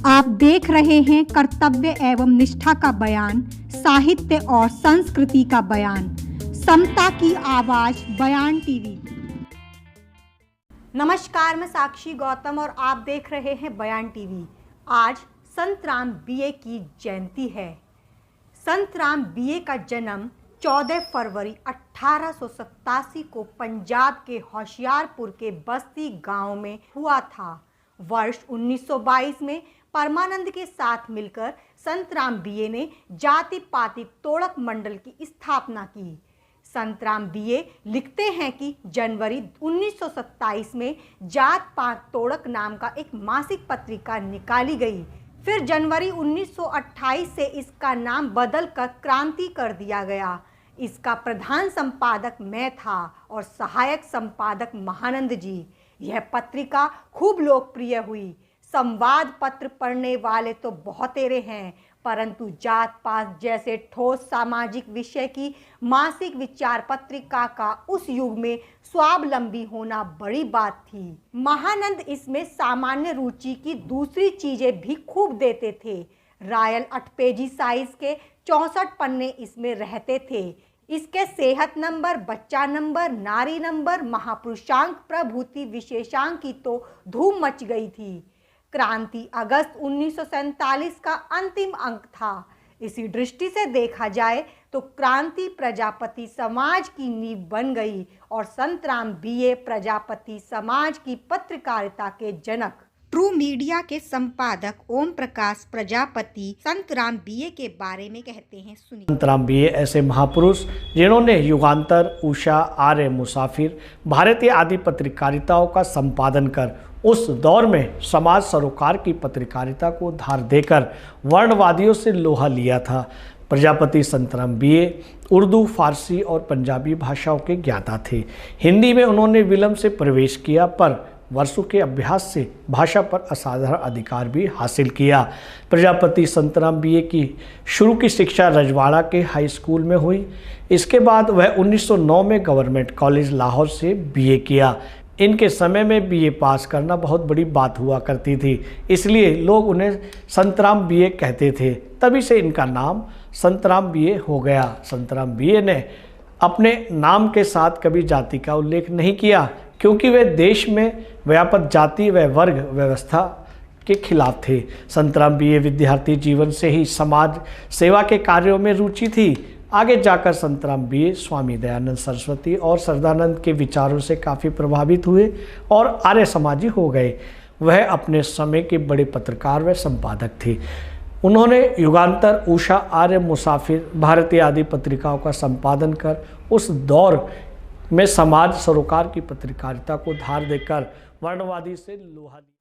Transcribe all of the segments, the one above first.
आप देख रहे हैं कर्तव्य एवं निष्ठा का बयान, साहित्य और संस्कृति का बयान, समता की आवाज बयान टीवी। नमस्कार, मैं साक्षी गौतम और आप देख रहे हैं बयान टीवी। आज संतराम बीए की जयंती है। संतराम बीए का जन्म 14 फरवरी 1887 को पंजाब के होशियारपुर के बस्ती गांव में हुआ था। वर्ष 1922 में परमानंद के साथ मिलकर संतराम बीए ने जाति पाति तोड़क मंडल की स्थापना की। संतराम बीए लिखते हैं कि जनवरी 1927 में जात पात तोड़क नाम का एक मासिक पत्रिका निकाली गई। फिर जनवरी 1928 से इसका नाम बदलकर क्रांति कर दिया गया। इसका प्रधान संपादक मैं था और सहायक संपादक महानंद जी। यह पत्रिका खूब लोकप्रिय हुई। संवाद पत्र पढ़ने वाले तो बहुतेरे हैं, परंतु जात पात जैसे ठोस सामाजिक विषय की मासिक विचार पत्रिका का उस युग में स्वावलंबी होना बड़ी बात थी। महानंद इसमें सामान्य रुचि की दूसरी चीजें भी खूब देते थे। रायल 8 पेजी साइज के 64 पन्ने इसमें रहते थे। इसके सेहत नंबर, बच्चा नंबर, नारी नंबर, महापुरुषांक, प्रभूति विशेषांक की तो धूम मच गई थी। क्रांति अगस्त 1947 का अंतिम अंक था। इसी दृष्टि से देखा जाए तो क्रांति प्रजापति समाज की नींव बन गई और संतराम बीए प्रजापति समाज की पत्रकारिता के जनक। ट्रू मीडिया के संपादक ओम प्रकाश प्रजापति संतराम बीए के बारे में कहते हैं, सुनिए। संतराम बीए ऐसे महापुरुष जिन्होंने युगांतर, उषा, आर्य, मुसाफिर, भारतीय आदि पत्रकारिताओं का संपादन कर उस दौर में समाज सरोकार की पत्रकारिता को धार देकर वर्णवादियों से लोहा लिया था। प्रजापति संतराम बीए उर्दू, फारसी और पंजाबी भाषाओं के ज्ञाता थे। हिंदी में उन्होंने विलंब से प्रवेश किया, पर वर्षों के अभ्यास से भाषा पर असाधारण अधिकार भी हासिल किया। प्रजापति संतराम बीए की शुरू की शिक्षा रजवाड़ा के हाई स्कूल में हुई। इसके बाद वह 1909 में गवर्नमेंट कॉलेज लाहौर से बीए किया। इनके समय में बीए पास करना बहुत बड़ी बात हुआ करती थी, इसलिए लोग उन्हें संतराम बीए कहते थे। तभी से इनका नाम संतराम बीए हो गया। संतराम बीए ने अपने नाम के साथ कभी जाति का उल्लेख नहीं किया, क्योंकि वे देश में व्यापक जाति व वर्ग व्यवस्था के खिलाफ थे। संतराम बीए विद्यार्थी जीवन से ही समाज सेवा के कार्यों में रुचि थी। आगे जाकर संतराम बीए स्वामी दयानंद सरस्वती और सरदानंद के विचारों से काफ़ी प्रभावित हुए और आर्य समाजी हो गए। वह अपने समय के बड़े पत्रकार व संपादक थे। उन्होंने युगांतर, उषा, आर्य, मुसाफिर, भारतीय आदि पत्रिकाओं का संपादन कर उस दौर में समाज सरोकार की पत्रकारिता को धार देकर वर्णवादी से लोहा लिया।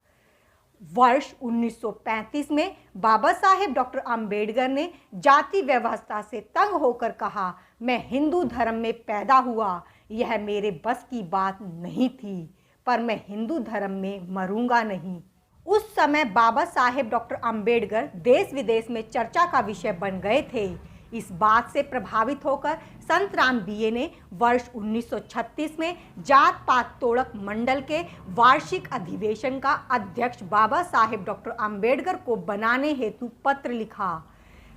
वर्ष 1935 में बाबा साहेब डॉक्टर अंबेडकर ने जाति व्यवस्था से तंग होकर कहा, मैं हिंदू धर्म में पैदा हुआ, यह मेरे बस की बात नहीं थी, पर मैं हिंदू धर्म में मरूंगा नहीं। उस समय बाबा साहेब डॉक्टर अंबेडकर देश विदेश में चर्चा का विषय बन गए थे। इस बात से प्रभावित होकर संतराम बीए ने वर्ष 1936 में जात पात तोड़क मंडल के वार्षिक अधिवेशन का अध्यक्ष बाबा साहेब डॉक्टर अंबेडकर को बनाने हेतु पत्र लिखा।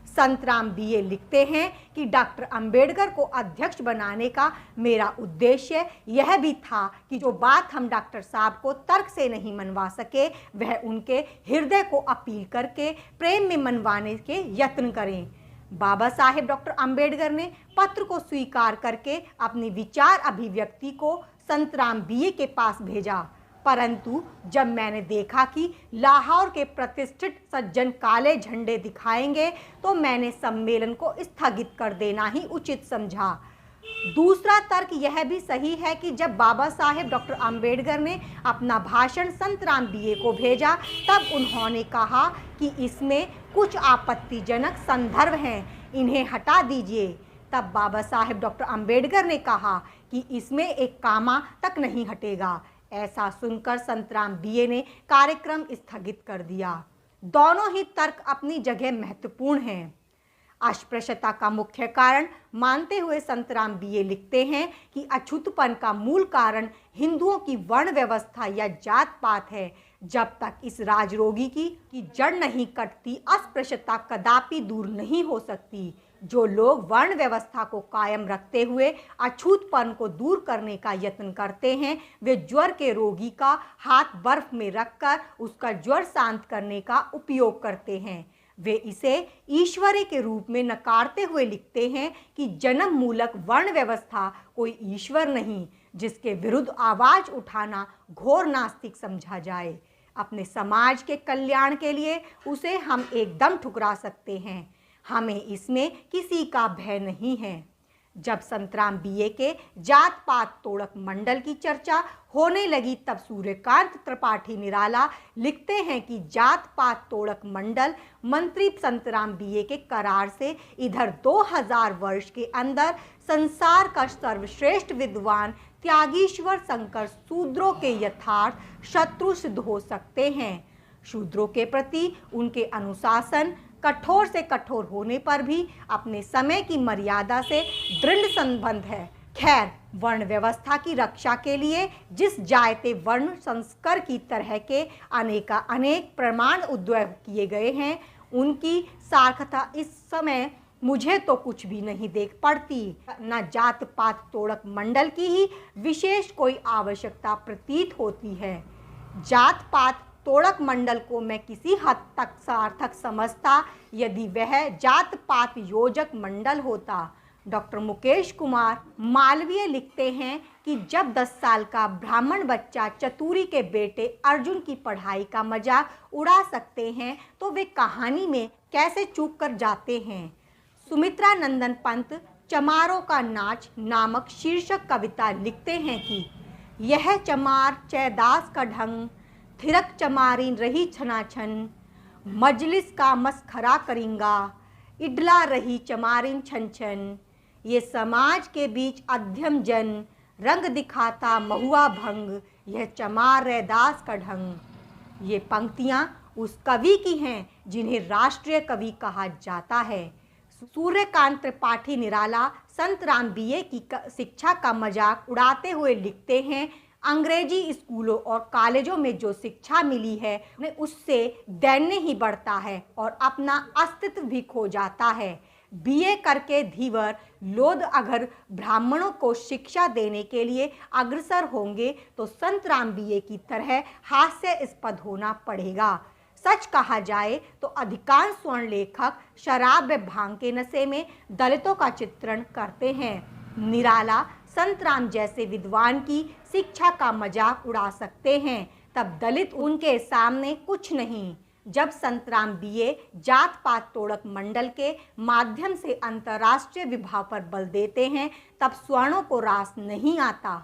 संतराम बीए लिखते हैं कि डॉक्टर अंबेडकर को अध्यक्ष बनाने का मेरा उद्देश्य यह भी था कि जो बात हम डॉक्टर साहब को तर्क से नहीं मनवा सके, वह उनके हृदय को अपील करके प्रेम में मनवाने के यत्न करें। बाबा साहेब डॉक्टर अंबेडकर ने पत्र को स्वीकार करके अपनी विचार अभिव्यक्ति को संतराम बीए के पास भेजा, परंतु जब मैंने देखा कि लाहौर के प्रतिष्ठित सज्जन काले झंडे दिखाएंगे तो मैंने सम्मेलन को स्थगित कर देना ही उचित समझा। दूसरा तर्क यह भी सही है कि जब बाबा साहेब डॉक्टर अंबेडकर ने अपना भाषण संतराम बीए को भेजा, तब उन्होंने कहा कि इसमें कुछ आपत्तिजनक संदर्भ हैं, इन्हें हटा दीजिए। तब बाबा साहेब डॉक्टर अंबेडकर ने कहा कि इसमें एक कामा तक नहीं हटेगा। ऐसा सुनकर संतराम बीए ने कार्यक्रम स्थगित कर दिया। दोनों ही तर्क अपनी जगह महत्वपूर्ण हैं। अस्पृश्यता का मुख्य कारण मानते हुए संतराम बीए लिखते हैं कि अछूतपन का मूल कारण हिंदुओं की वर्ण व्यवस्था या जात पात है। जब तक इस राजरोगी की जड़ नहीं कटती, अस्पृश्यता कदापि दूर नहीं हो सकती। जो लोग वर्ण व्यवस्था को कायम रखते हुए अछूतपन को दूर करने का यत्न करते हैं, वे ज्वर के रोगी का हाथ बर्फ में रखकर उसका ज्वर शांत करने का उपयोग करते हैं। वे इसे ईश्वरी के रूप में नकारते हुए लिखते हैं कि जन्म मूलक वर्ण व्यवस्था कोई ईश्वर नहीं, जिसके विरुद्ध आवाज उठाना घोर नास्तिक समझा जाए। अपने समाज के कल्याण के लिए उसे हम एकदम ठुकरा सकते हैं। हमें इसमें किसी का भय नहीं है। जब संतराम बीए के जात पात तोड़क मंडल की चर्चा होने लगी, तब सूर्यकांत त्रिपाठी निराला लिखते हैं कि जात पात तोड़क मंडल मंत्री संतराम बीए के करार से इधर 2000 वर्ष के अंदर संसार का सर्वश्रेष्ठ विद्वान त्यागीश्वर शंकर शूद्रों के यथार्थ शत्रु सिद्ध हो सकते हैं। शूद्रों के प्रति उनके अनुशासन कठोर से कठोर होने पर भी अपने समय की मर्यादा से दृढ़ संबंध है। खैर, वर्ण व्यवस्था की रक्षा के लिए जिस जायते वर्ण संस्कर की तरह के अनेक प्रमाण उद्भव किए गए हैं, उनकी सार्थकता इस समय मुझे तो कुछ भी नहीं देख पड़ती। न जात पात तोड़क मंडल की ही विशेष कोई आवश्यकता प्रतीत होती है। जात पात तोड़क मंडल को मैं किसी हद तक सार्थक समझता यदि वह जात पात योजक मंडल होता। डॉक्टर मुकेश कुमार मालवीय लिखते हैं कि जब 10 साल का ब्राह्मण बच्चा चतुरी के बेटे अर्जुन की पढ़ाई का मजाक उड़ा सकते हैं, तो वे कहानी में कैसे चूक कर जाते हैं। सुमित्रा नंदन पंत चमारों का नाच नामक शीर्षक कविता लिखते हैं कि यह चमार चैदास का ढंग, थिरक चमारीन रही छनाछन, मजलिस का मस्खरा करेंगा, इडला रही चमारीन छन छन। ये समाज के बीच अध्यम जन, रंग दिखाता महुआ भंग, यह चमार रैदास का ढंग। ये पंक्तियाँ उस कवि की हैं जिन्हें राष्ट्रीय कवि कहा जाता है। सूर्यकांत त्रिपाठी निराला संतराम बीए की शिक्षा का मजाक उड़ाते हुए लिखते हैं, अंग्रेजी स्कूलों और कॉलेजों में जो शिक्षा मिली है उससे दैन्य ही बढ़ता है और अपना अस्तित्व भी खो जाता है। बीए करके धीवर लोग अगर ब्राह्मणों को शिक्षा देने के लिए अग्रसर होंगे तो संतराम बीए की तरह हास्यास्पद होना पड़ेगा। सच कहा जाए तो अधिकांश स्वर्ण लेखक शराब व भांग के नशे में दलितों का चित्रण करते हैं। निराला संतराम जैसे विद्वान की शिक्षा का मजाक उड़ा सकते हैं, तब दलित उनके सामने कुछ नहीं। जब संतराम बीए जात पात तोड़क मंडल के माध्यम से अंतर्राष्ट्रीय विवाह पर बल देते हैं, तब स्वर्णों को रास नहीं आता।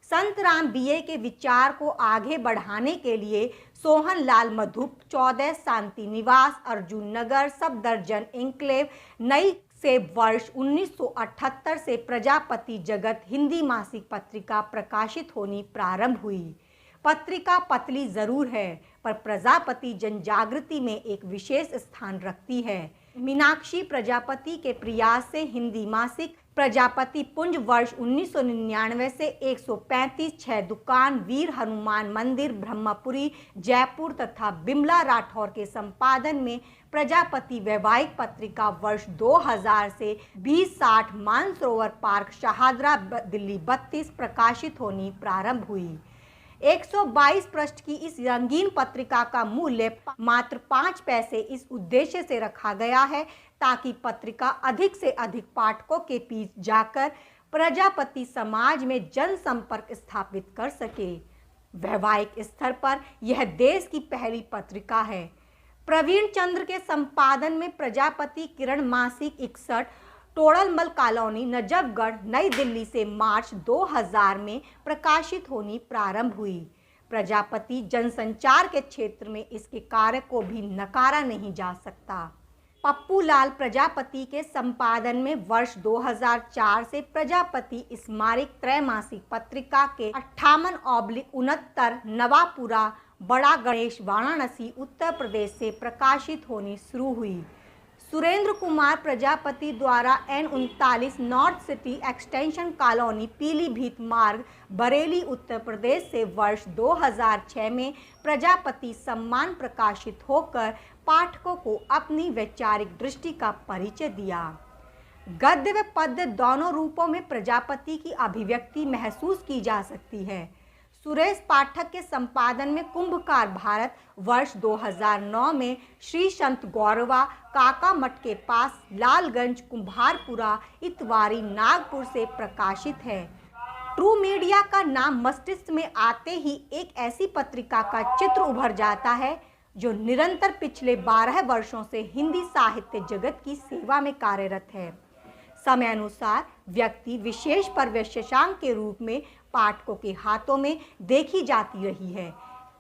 संतराम बीए के विचार को आगे बढ़ाने के लिए सोहन लाल मधुप 14 शांति निवास, अर्जुन नगर, सफदरजंग एन्क्लेव, नई से वर्ष 1978 से प्रजापति जगत हिंदी मासिक पत्रिका प्रकाशित होनी प्रारंभ हुई। पत्रिका पतली जरूर है, पर प्रजापति जनजागृति में एक विशेष स्थान रखती है। मीनाक्षी प्रजापति के प्रयास से हिंदी मासिक प्रजापति पुंज वर्ष 1999 से 135 6 दुकान, वीर हनुमान मंदिर, ब्रह्मपुरी, जयपुर तथा बिमला राठौर के संपादन में प्रजापति वैवाहिक पत्रिका वर्ष 2000 से 2060 मानसरोवर पार्क, शाहदरा, दिल्ली 32 प्रकाशित होनी प्रारंभ हुई। 122 पृष्ठ की इस रंगीन पत्रिका का मूल्य मात्र 5 पैसे इस उद्देश्य से रखा गया है ताकि पत्रिका अधिक से अधिक पाठकों के बीच जाकर प्रजापति समाज में जनसंपर्क स्थापित कर सके। वैवाहिक स्तर पर यह देश की पहली पत्रिका है। प्रवीण चंद्र के संपादन में प्रजापति किरण मासिक 61 टोड़लमल कॉलोनी, नजफगढ़, नई दिल्ली से मार्च 2000 में प्रकाशित होनी प्रारंभ हुई। प्रजापति जनसंचार के क्षेत्र में इसके कार्य को भी नकारा नहीं जा सकता। पप्पू लाल प्रजापति के संपादन में वर्ष 2004 से प्रजापति स्मारक त्रैमासिक पत्रिका के 58/69 नवापुरा, बड़ा गणेश, वाराणसी, उत्तर प्रदेश से प्रकाशित होनी शुरू हुई। सुरेंद्र कुमार प्रजापति द्वारा N39 north city extension colony Pilibhit मार्ग बरेली उत्तर प्रदेश से वर्ष 2006 में प्रजापति सम्मान प्रकाशित होकर पाठकों को अपनी वैचारिक दृष्टि का परिचय दिया। गद्य व पद्य दोनों रूपों में प्रजापति की अभिव्यक्ति महसूस की जा सकती है। सुरेश पाठक के संपादन में कुंभकार भारत वर्ष 2009 में श्री संत गौरवा काका मठ के पास लालगंज कुम्हारपुरा इतवारी नागपुर से प्रकाशित है। ट्रू मीडिया का नाम मस्तिष्क में आते ही एक ऐसी पत्रिका का चित्र उभर जाता है जो निरंतर पिछले 12 वर्षों से हिंदी साहित्य जगत की सेवा में कार्यरत है। समय अनुसार व्यक्ति विशेष पर विशेषांक के रूप में पाठकों के हाथों में देखी जाती रही है।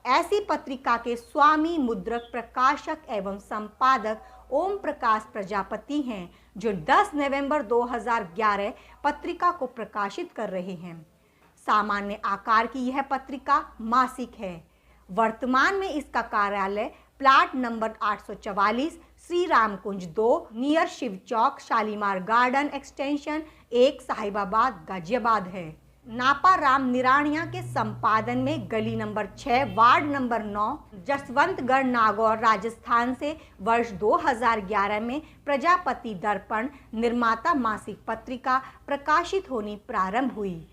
ऐसी पत्रिका के स्वामी, मुद्रक, प्रकाशक एवं संपादक ओम प्रकाश प्रजापति हैं, जो 10 नवंबर 2011 पत्रिका को प्रकाशित कर रहे हैं। सामान्य आकार की यह पत्रिका मासिक है। वर्तमान में इसका कार्यालय प्लाट नंबर 844 श्री राम कुंज 2 नियर शिव चौक शालीमार गार्डन एक्सटेंशन 1 साहिबाबाद गाजियाबाद है। नापा राम निराणिया के संपादन में गली number 6 ward number 9 Jaswantgarh Nagaur Rajasthan से वर्ष 2011 में प्रजापति दर्पण निर्माता मासिक पत्रिका प्रकाशित होनी प्रारंभ हुई।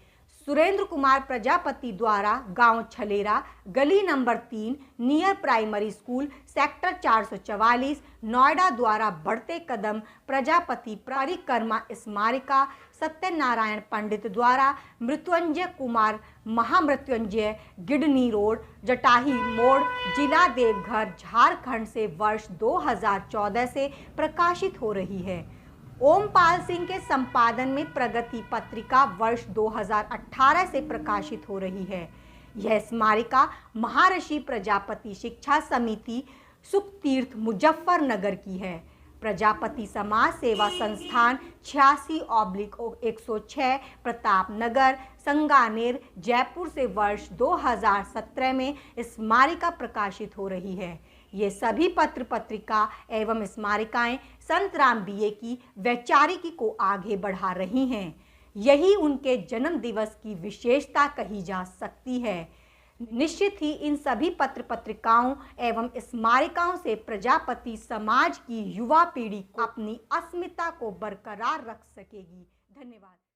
सुरेंद्र कुमार प्रजापति द्वारा गांव छलेरा गली number 3 near primary school sector 444 Noida द्वारा बढ़ते कदम प्रजापति परिक्रमा स्मारिका सत्यनारायण पंडित द्वारा मृत्युंजय कुमार महामृत्युंजय गिडनी रोड जटाही मोड़ जिला देवघर झारखंड से वर्ष 2014 से प्रकाशित हो रही है। ओमपाल सिंह के संपादन में प्रगति पत्रिका वर्ष 2018 से प्रकाशित हो रही है। यह स्मारिका महर्षि प्रजापति शिक्षा समिति सुखतीर्थ मुजफ्फरनगर की है। प्रजापति समाज सेवा संस्थान 86/106 प्रताप नगर संगानेर जयपुर से वर्ष 2017 में स्मारिका प्रकाशित हो रही है। ये सभी पत्र पत्रिका एवं स्मारिकाएं संतराम बीए की वैचारिकी को आगे बढ़ा रही हैं। यही उनके जन्म दिवस की विशेषता कही जा सकती है। निश्चित ही इन सभी पत्र पत्रिकाओं एवं स्मारिकाओं से प्रजापति समाज की युवा पीढ़ी अपनी अस्मिता को बरकरार रख सकेगी। धन्यवाद।